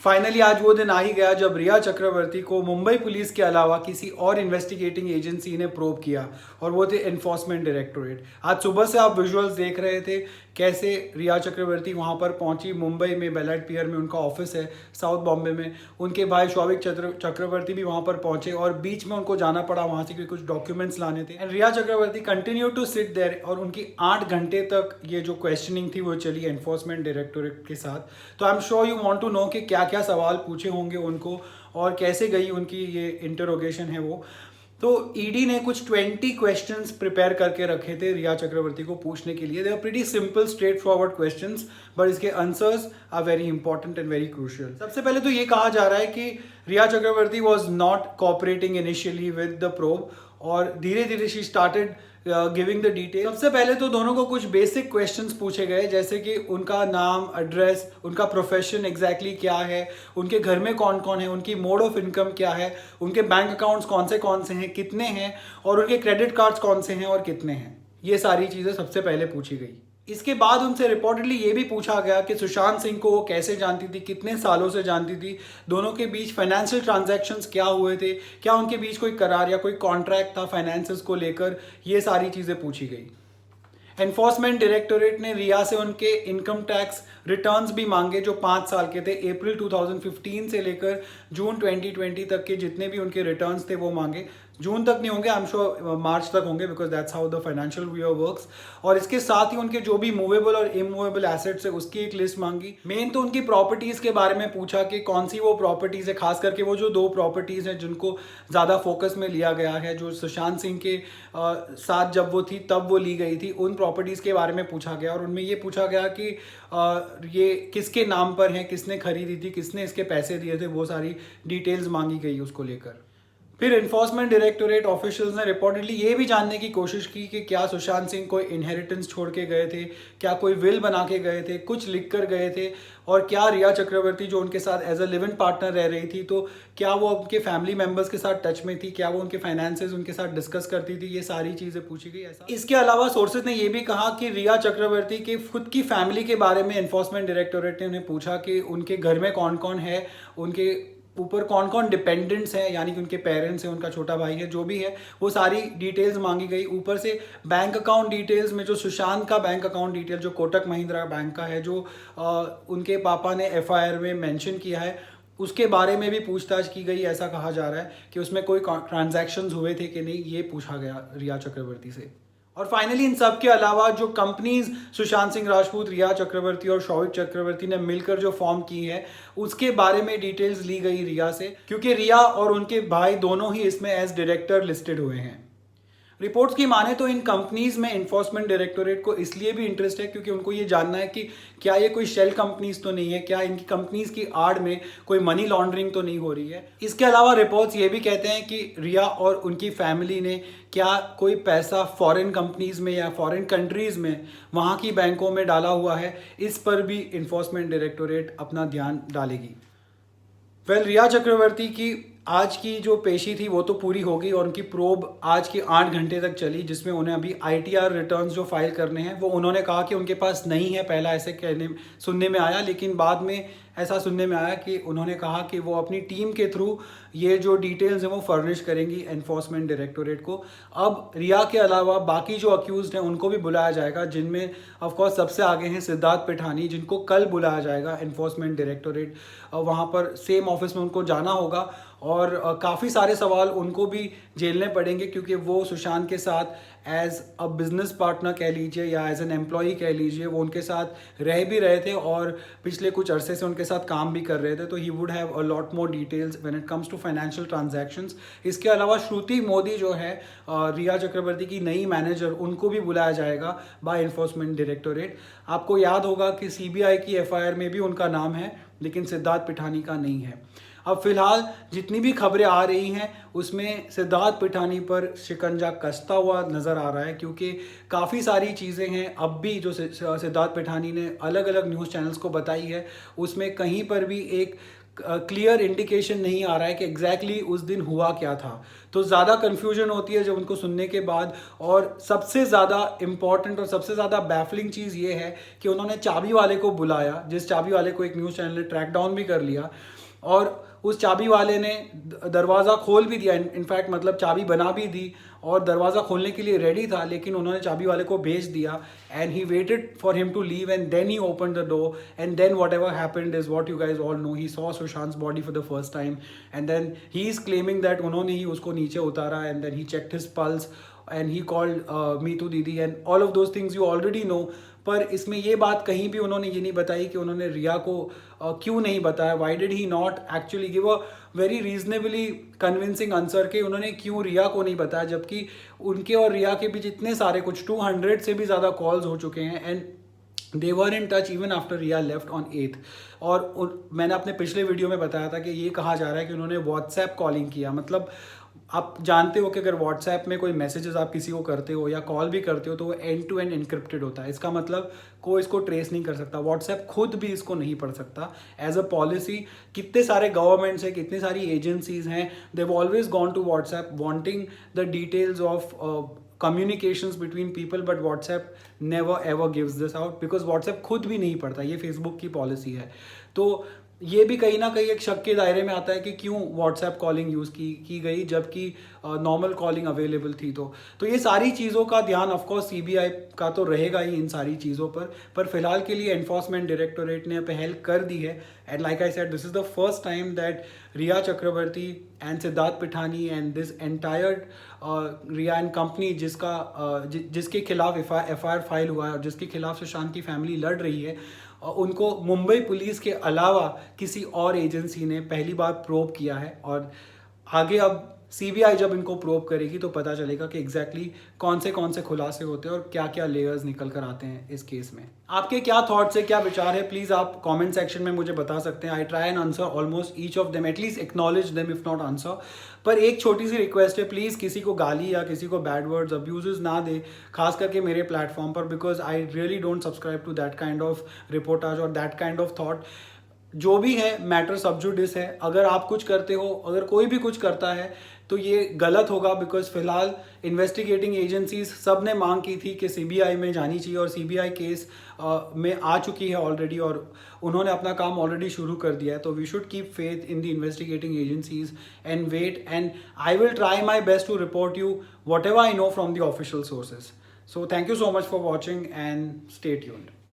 Finally आज वो दिन आ ही गया जब रिया चक्रवर्ती को मुंबई पुलिस के अलावा किसी और इन्वेस्टिगेटिंग एजेंसी ने प्रोब किया और वो थे एनफोर्समेंट डायरेक्टोरेट। आज सुबह से आप विजुअल्स देख रहे थे कैसे रिया चक्रवर्ती वहाँ पर पहुँची। मुंबई में बेलाइट पियर में उनका ऑफिस है, साउथ बॉम्बे में। उनके भाई शौविक चक्रवर्ती भी वहाँ पर पहुँचे और बीच में उनको जाना पड़ा वहाँ से, क्योंकि कुछ डॉक्यूमेंट्स लाने थे। And Rhea Chakraborty continue to sit there और उनकी 8 घंटे तक ये जो क्वेश्चनिंग थी वो चली एनफोर्समेंट डायरेक्टोरेट के साथ। तो I am sure you want to know कि क्या क्या सवाल पूछे होंगे उनको और कैसे गई उनकी ये इंटरोगेशन है वो। तो ईडी ने कुछ 20 क्वेश्चंस प्रिपेयर करके रखे थे रिया चक्रवर्ती को पूछने के लिए। They are pretty simple straight forward questions, but इसके answers are very important and very crucial. सबसे पहले तो ये कहा जा रहा है कि Rhea Chakraborty was not cooperating initially with the probe और धीरे धीरे she started giving the detail. सबसे पहले तो दोनों को कुछ बेसिक क्वेश्चंस पूछे गए, जैसे कि उनका नाम, एड्रेस, उनका प्रोफेशन एग्जैक्टली क्या है, उनके घर में कौन कौन है, उनकी मोड ऑफ इनकम क्या है, उनके बैंक अकाउंट्स कौन से हैं, कितने हैं, और उनके क्रेडिट कार्ड्स कौन से हैं और कितने हैं। ये सारी चीज़ें सबसे पहले पूछी गई। इसके बाद उनसे रिपोर्टेडली ये भी पूछा गया कि सुशांत सिंह को वो कैसे जानती थी, कितने सालों से जानती थी, दोनों के बीच फाइनेंशियल ट्रांजैक्शंस क्या हुए थे, क्या उनके बीच कोई करार या कोई कॉन्ट्रैक्ट था फाइनेंसेस को लेकर। ये सारी चीज़ें पूछी गई। एनफोर्समेंट डायरेक्टोरेट ने रिया से उनके इनकम टैक्स रिटर्न्स भी मांगे जो 5 साल के थे। अप्रैल 2015 से लेकर जून 2020 तक के जितने भी उनके रिटर्न्स थे वो मांगे। जून तक नहीं होंगे, आई एम श्योर मार्च तक होंगे, because that's how the financial year works. और इसके साथ ही उनके जो भी मूवेबल और इमूवेबल एसेट्स है उसकी एक लिस्ट मांगी। मेन तो उनकी प्रॉपर्टीज़ के बारे में पूछा कि कौन सी वो प्रॉपर्टीज़ है, खास करके वो जो 2 प्रॉपर्टीज़ हैं जिनको ज़्यादा फोकस में लिया गया है, जो सुशांत सिंह के साथ जब वो थी तब वो ली गई थी, उन प्रॉपर्टीज़ के बारे में पूछा गया। और उनमें ये पूछा गया कि ये किसके नाम पर है, किसने खरीदी थी, किसने इसके पैसे दिए थे, वो सारी डिटेल्स मांगी गई उसको लेकर। फिर एनफोर्समेंट डायरेक्टोरेट ऑफिशियल्स ने रिपोर्टेडली ये भी जानने की कोशिश की कि क्या सुशांत सिंह कोई इनहेरिटेंस छोड़ के गए थे, क्या कोई विल बना के गए थे, कुछ लिख कर गए थे, और क्या रिया चक्रवर्ती जो उनके साथ as a live in partner रह रही थी तो क्या वो उनके फैमिली मेंबर्स के साथ टच में थी, क्या वो उनके फाइनेंसेस उनके साथ डिस्कस करती थी। ये सारी चीज़ें पूछी गई। ऐसा इसके अलावा सोर्सेज ने ये भी कहा कि रिया चक्रवर्ती के खुद की फैमिली के बारे में एनफोर्समेंट डायरेक्टोरेट ने उन्हें पूछा कि उनके घर में कौन कौन है, उनके ऊपर कौन कौन डिपेंडेंट्स हैं, यानी कि उनके पेरेंट्स हैं, उनका छोटा भाई है, जो भी है वो सारी डिटेल्स मांगी गई। ऊपर से बैंक अकाउंट डिटेल्स में जो सुशांत का बैंक अकाउंट डिटेल जो कोटक महिंद्रा बैंक का है, जो उनके पापा ने एफआईआर में मेंशन किया है, उसके बारे में भी पूछताछ की गई। ऐसा कहा जा रहा है कि उसमें कोई ट्रांजैक्शंस हुए थे कि नहीं, ये पूछा गया रिया चक्रवर्ती से। और फाइनली इन सब के अलावा जो कंपनीज सुशांत सिंह राजपूत, रिया चक्रवर्ती और शौविक चक्रवर्ती ने मिलकर जो फॉर्म की है उसके बारे में डिटेल्स ली गई रिया से, क्योंकि रिया और उनके भाई दोनों ही इसमें एज डायरेक्टर लिस्टेड हुए हैं। रिपोर्ट्स की माने तो इन कंपनीज में एनफोर्समेंट डायरेक्टोरेट को इसलिए भी इंटरेस्ट है क्योंकि उनको ये जानना है कि क्या ये कोई शेल कंपनीज तो नहीं है, क्या इनकी कंपनीज की आड़ में कोई मनी लॉन्ड्रिंग तो नहीं हो रही है। इसके अलावा रिपोर्ट्स ये भी कहते हैं कि रिया और उनकी फैमिली ने क्या कोई पैसा फॉरेन कंपनीज में या फॉरेन कंट्रीज में वहाँ की बैंकों में डाला हुआ है, इस पर भी एनफोर्समेंट डायरेक्टोरेट अपना ध्यान डालेगी। रिया चक्रवर्ती की आज की जो पेशी थी वो तो पूरी हो गई और उनकी प्रोब आज की 8 घंटे तक चली, जिसमें उन्हें अभी आईटीआर रिटर्न्स जो फाइल करने हैं वो उन्होंने कहा कि उनके पास नहीं है। पहला ऐसे सुनने में आया, लेकिन बाद में ऐसा सुनने में आया कि उन्होंने कहा कि वो अपनी टीम के थ्रू ये जो डिटेल्स हैं वो फर्निश करेंगी एनफोर्समेंट डायरेक्टोरेट को। अब रिया के अलावा बाकी जो अक्यूज्ड हैं उनको भी बुलाया जाएगा, जिनमें ऑफकोर्स सबसे आगे हैं सिद्धार्थ पिठानी, जिनको कल बुलाया जाएगा एनफोर्समेंट डायरेक्टोरेट। वहाँ पर सेम ऑफिस में उनको जाना होगा और काफ़ी सारे सवाल उनको भी झेलने पड़ेंगे, क्योंकि वो सुशांत के साथ एज अ बिजनेस पार्टनर कह लीजिए या एज एन एम्प्लॉई कह लीजिए, वो उनके साथ रह भी रहे थे और पिछले कुछ अरसे से उनके साथ काम भी कर रहे थे। तो he would have a lot more details when it comes to financial transactions. इसके अलावा श्रुति मोदी जो है रिया चक्रवर्ती की नई मैनेजर, उनको भी बुलाया जाएगा बाय एनफोर्समेंट डायरेक्टोरेट। आपको याद होगा कि सीबीआई की एफआईआर में भी उनका नाम है, लेकिन सिद्धार्थ पिठानी का नहीं है। अब फिलहाल जितनी भी खबरें आ रही हैं उसमें सिद्धार्थ पिठानी पर शिकंजा कसता हुआ नज़र आ रहा है, क्योंकि काफ़ी सारी चीज़ें हैं अब भी जो सिद्धार्थ पिठानी ने अलग अलग न्यूज़ चैनल्स को बताई है, उसमें कहीं पर भी एक क्लियर इंडिकेशन नहीं आ रहा है कि एग्जैक्टली उस दिन हुआ क्या था। तो ज़्यादा कन्फ्यूजन होती है जब उनको सुनने के बाद। और सबसे ज़्यादा इम्पॉर्टेंट और सबसे ज़्यादा बैफलिंग चीज़ ये है कि उन्होंने चाबी वाले को बुलाया, जिस चाबी वाले को एक न्यूज़ चैनल ने ट्रैक डाउन भी कर लिया, और उस चाबी वाले ने दरवाज़ा खोल भी दिया, इनफैक्ट मतलब चाबी बना भी दी और दरवाज़ा खोलने के लिए रेडी था, लेकिन उन्होंने चाबी वाले को भेज दिया and he waited for him to leave and then he open the door and then whatever happened is what you guys all know, he saw Sushant body for the first time and then he is claiming that उन्होंने ही उसको नीचे उतारा and then he checked his pulse and he called Meetu Didi and all of those things you already know. पर इसमें ये बात कहीं भी उन्होंने ये नहीं बताई कि उन्होंने रिया को क्यों नहीं बताया, why did he not actually give a very reasonably convincing answer कि उन्होंने क्यों रिया को नहीं बताया, जबकि उनके और रिया के बीच इतने सारे कुछ 200 से भी ज़्यादा कॉल्स हो चुके हैं and they were in touch even after Rhea left on 8th। और मैंने अपने पिछले वीडियो में बताया था कि ये कहा जा रहा है कि उन्होंने व्हाट्सएप कॉलिंग किया। मतलब आप जानते हो कि अगर व्हाट्सएप में कोई मैसेजेस आप किसी को करते हो या कॉल भी करते हो तो वो एंड टू एंड इनक्रिप्टेड होता है। इसका मतलब कोई इसको ट्रेस नहीं कर सकता, व्हाट्सएप खुद भी इसको नहीं पढ़ सकता एज अ पॉलिसी। कितने सारे गवर्नमेंट्स हैं, कितनी सारी एजेंसीज हैं, they've always gone to WhatsApp wanting the details of communications between people, but WhatsApp never ever gives this out because WhatsApp खुद भी नहीं पढ़ता, ये Facebook की पॉलिसी है। तो ये भी कहीं ना कहीं एक शक के दायरे में आता है कि क्यों व्हाट्सएप कॉलिंग यूज़ की गई जबकि नॉर्मल कॉलिंग अवेलेबल थी। तो ये सारी चीज़ों का ध्यान ऑफकोर्स सीबीआई का तो रहेगा ही इन सारी चीज़ों पर फिलहाल के लिए एनफोर्समेंट डायरेक्टोरेट ने पहल कर दी है and like I said this is the first time that Rhea Chakraborty and Siddharth Pithani and this entire Rhea and company जिसके खिलाफ एफआईआर फाइल हुआ है और जिसके खिलाफ सुशांत की फैमिली लड़ रही है, उनको मुंबई पुलिस के अलावा किसी और एजेंसी ने पहली बार प्रोब किया है। और आगे अब सीबीआई जब इनको प्रोब करेगी तो पता चलेगा कि एग्जैक्टली कौन से खुलासे होते हैं और क्या क्या लेयर्स निकल कर आते हैं इस केस में। आपके क्या थॉट्स है, क्या विचार है, प्लीज़ आप कमेंट सेक्शन में मुझे बता सकते हैं। I try and answer almost each of them, at least acknowledge them if not answer. पर एक छोटी सी रिक्वेस्ट है, प्लीज़ किसी को गाली या किसी को बैड वर्ड्स अब्यूजेस ना दे, खास करके मेरे प्लेटफॉर्म पर, because I really don't subscribe to that kind of reportage और दैट काइंड ऑफ थॉट। जो भी है मैटर सब जुडिस है। अगर आप कुछ करते हो, अगर कोई भी कुछ करता है तो ये गलत होगा, बिकॉज फिलहाल इन्वेस्टिगेटिंग एजेंसीज सब ने मांग की थी कि सीबीआई में जानी चाहिए और सीबीआई केस में आ चुकी है ऑलरेडी और उन्होंने अपना काम ऑलरेडी शुरू कर दिया है। तो we should keep faith in the investigating agencies and wait, and I will try my best to report you whatever I know from the official sources. So thank you so much for watching and stay tuned.